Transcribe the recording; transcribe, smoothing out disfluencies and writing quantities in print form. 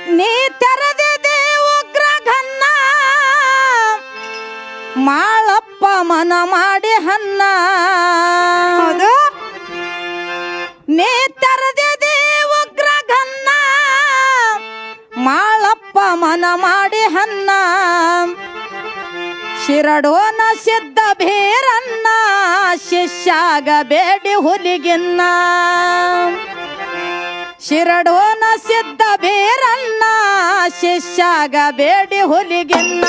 ನೀ ತೆರೆದಿದೆ ಉಗ್ರಗನ್ನ ಮಾಳಪ್ಪ ಮನ ಮಾಡಿ ಹನ್ನ ನೀ ತೆರೆದಿದೆ ಉಗ್ರಗನ್ನ ಮಾಳಪ್ಪ ಮನ ಮಾಡಿ ಹನ್ನ ಶಿರಡೋನ ಸಿದ್ಧ ಭೀರನ್ನ ಶಿಷ್ಯಾಗ ಬೇಡಿ ಹುಲಿಗಿನ್ನ ಶಿರಡೋನ ಸಿದ್ಧ ಭೀರನ್ನ ಶಿಷ್ಯಾಗ ಬೇಡಿ ಹುಲಿಗಿನ್ನ